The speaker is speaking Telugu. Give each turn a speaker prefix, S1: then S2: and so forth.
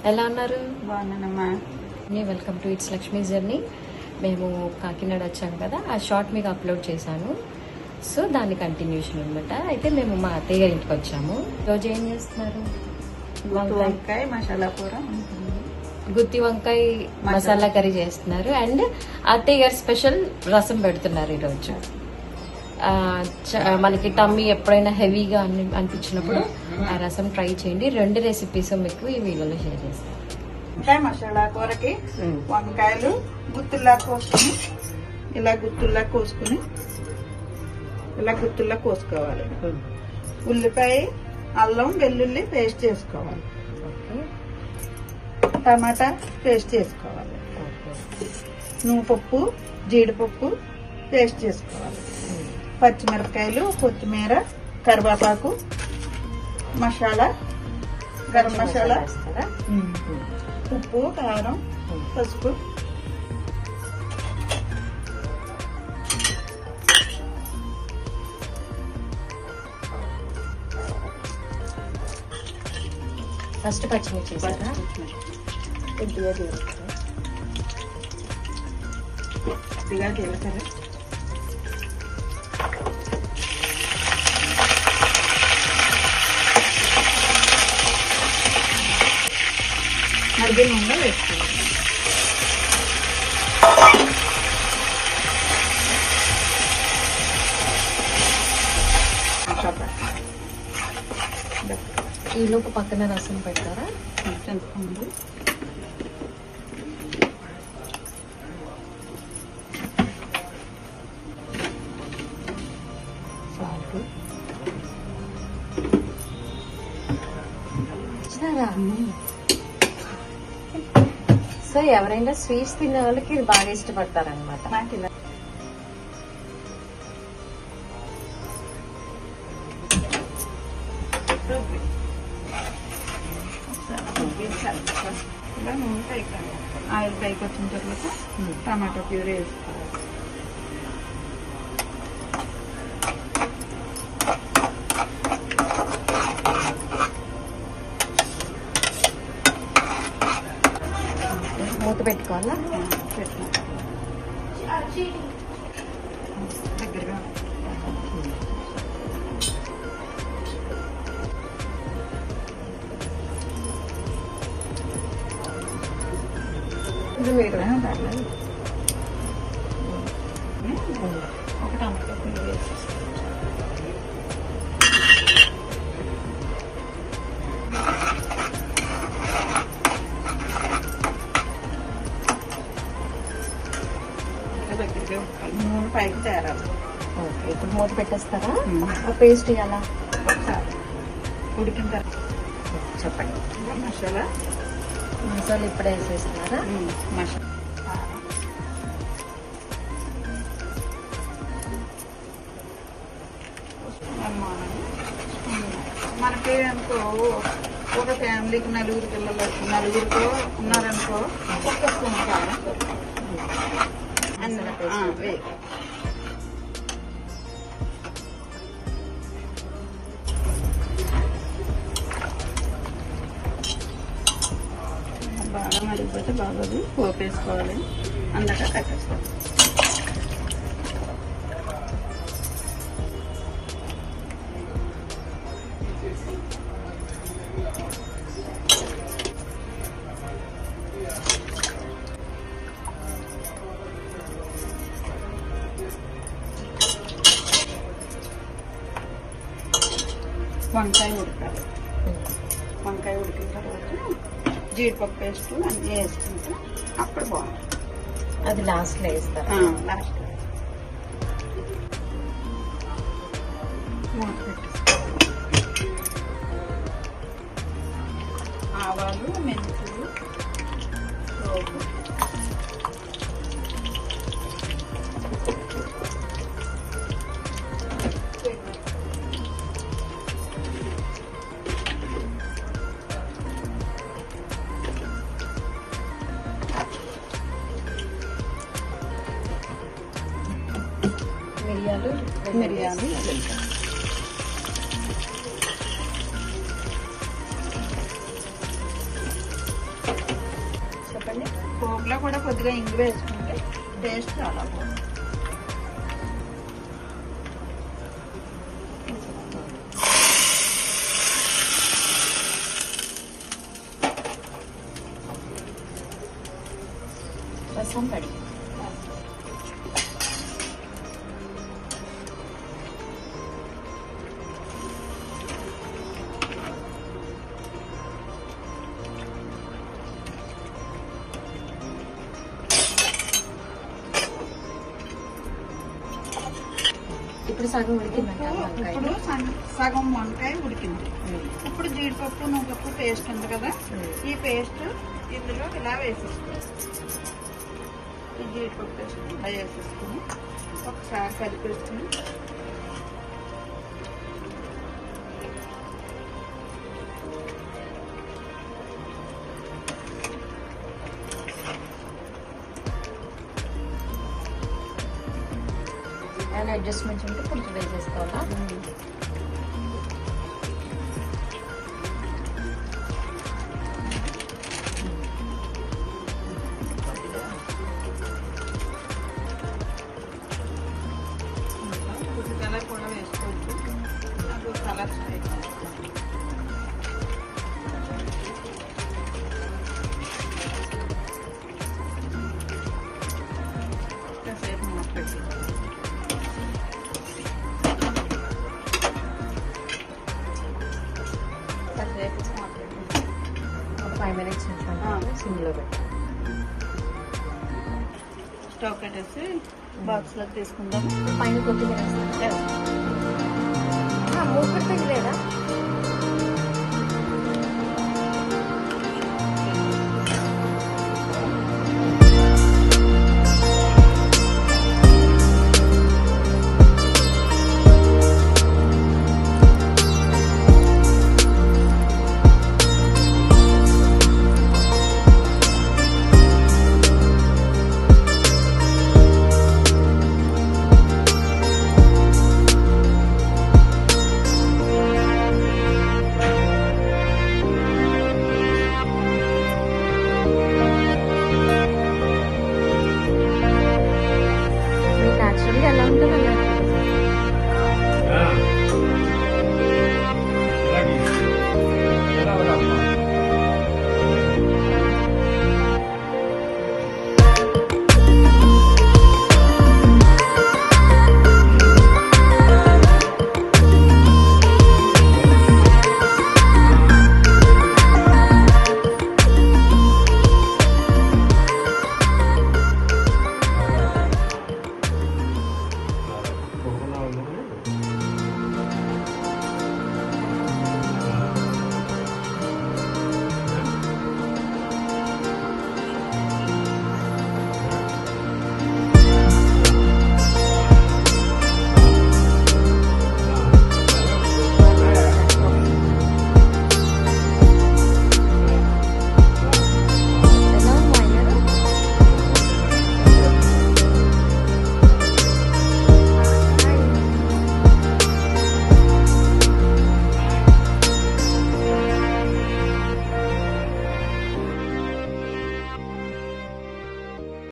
S1: ఎలా ఉన్నారు?
S2: బాగున్నానమ్మా.
S1: Welcome to it's Lakshmi journey. మేము కాకినాడ వచ్చాము కదా, ఆ షార్ట్ మీకు అప్లోడ్ చేశాను. సో దాని కంటిన్యూషన్ అనమాట. అయితే మేము మా అత్తయ్య గారి ఇంటికి వచ్చాము. రోజు ఏం చేస్తున్నారు?
S2: వంకాయ మసాలా కూర,
S1: గుత్తి వంకాయ మసాలా కర్రీ చేస్తున్నారు. అండ్ అత్తయ్య గారు స్పెషల్ రసం పెడుతున్నారు ఈరోజు. మనకి టమ్మీ ఎప్పుడైనా హెవీగా అనిపించినప్పుడు ఆ రసం ట్రై చేయండి. 2 రెసిపీస్ మీకు ఈ వీడియోలో షేర్ చేస్తాను.
S2: వంకాయ మసాలా కూరకి వంకాయలు గుత్తుల్లా కోసుకుని ఇలా గుత్తుల్లా కోసుకోవాలి. ఉల్లిపాయ, అల్లం, వెల్లుల్లి పేస్ట్ చేసుకోవాలి. టమాటా పేస్ట్ చేసుకోవాలి. నువ్వుపప్పు, జీడిపప్పు పేస్ట్ చేసుకోవాలి. పచ్చిమిరపకాయలు, కొత్తిమీర, కరివేపాకు, మసాలా, గరం మసాలా, ఉప్పు, కారం, పసుపు.
S1: ఫస్ట్ పచ్చిమిర్చి కొద్దిగా
S2: జీలకర్ర, మరిగి నూనె వేసుకోవాలి.
S1: ఈలోపు పక్కన రసం పెడతారా?
S2: చింతపండు, సాల్ట్.
S1: సో ఎవరైనా స్వీట్స్ తినే వాళ్ళకి ఇది బాగా ఇష్టపడతారనమాట.
S2: నాకు ఇలా ఇలా నూనె పైకి ఆయిల్ పైకి వచ్చిన తర్వాత టమాటో ప్యూరీ వేసుకోవాలి.
S1: మూత పెట్టుకోవాలా?
S2: దగ్గరగా
S1: మీరు
S2: ఒక టమాటో ప్యూరీ వేసేసుకోవాలి. నూనె పైకి తేరాలి.
S1: ఓకే, ఇప్పుడు మూత పెట్టేస్తారా? పేస్ట్ ఇవ్వాలా?
S2: ఉడికిన తర్వాత
S1: చెప్పండి.
S2: మసాలా
S1: ఇప్పుడే వేసేస్తున్నారా?
S2: మసాలా మనకి అనుకో ఒక ఫ్యామిలీకి 4 పిల్లలు 4 ఉన్నారనుకో ఒక్క స్పూన్ కారం బాగా మరిగిపోతే బాగోదు. పోపు వేసుకోవాలి. అందాక కట్టేసుకోవాలి. వంకాయ ఉడకాలి. వంకాయ ఉడికిన తర్వాత జీడిపప్పు పేస్ట్ అన్నీ వేసుకుంటే అప్పుడు బాగుంటుంది.
S1: అది లాస్ట్ లో వేస్తారా?
S2: లాస్ట్ మూత పెట్టేసుకోవాలి. ఆవాలు, మెంతులు, సోపు, మిరియాలు, కూడా కొద్దిగా ఇంగు వేసుకుంటే టేస్ట్ చాలా బాగుంది.
S1: రసం పడి ఇప్పుడు సగం ఉడికిందంట వంకాయ.
S2: ఇప్పుడు సగం వంకాయ ఉడికింది. ఇప్పుడు జీడిపప్పు నువ్వుపప్పు పేస్ట్ ఉంది కదా, ఈ పేస్ట్ ఇందులో ఇలా వేసేసుకోవాలి. ఈ జీడిపప్పు పేస్ట్ ఇలా వేసేసుకుని ఒకసారి కలిపేసుకుని
S1: ఏమైనా అడ్జస్ట్మెంట్స్ ఉంటే కొంచెం వేసేసుకోవాలా.
S2: కలర్ కూడా వేసుకోవచ్చు. నాకు కలర్ కాసేపు మూత పెట్టి కాసేపు మూత పెట్టి
S1: ఒక 5 minutes సిమ్లో పెట్టి
S2: స్టవ్ కట్టేసి బాక్స్లో తీసుకుందాం.
S1: పైన కొత్తిమీర మూపెడితే లేదా ఎలా ఉంటుందండి?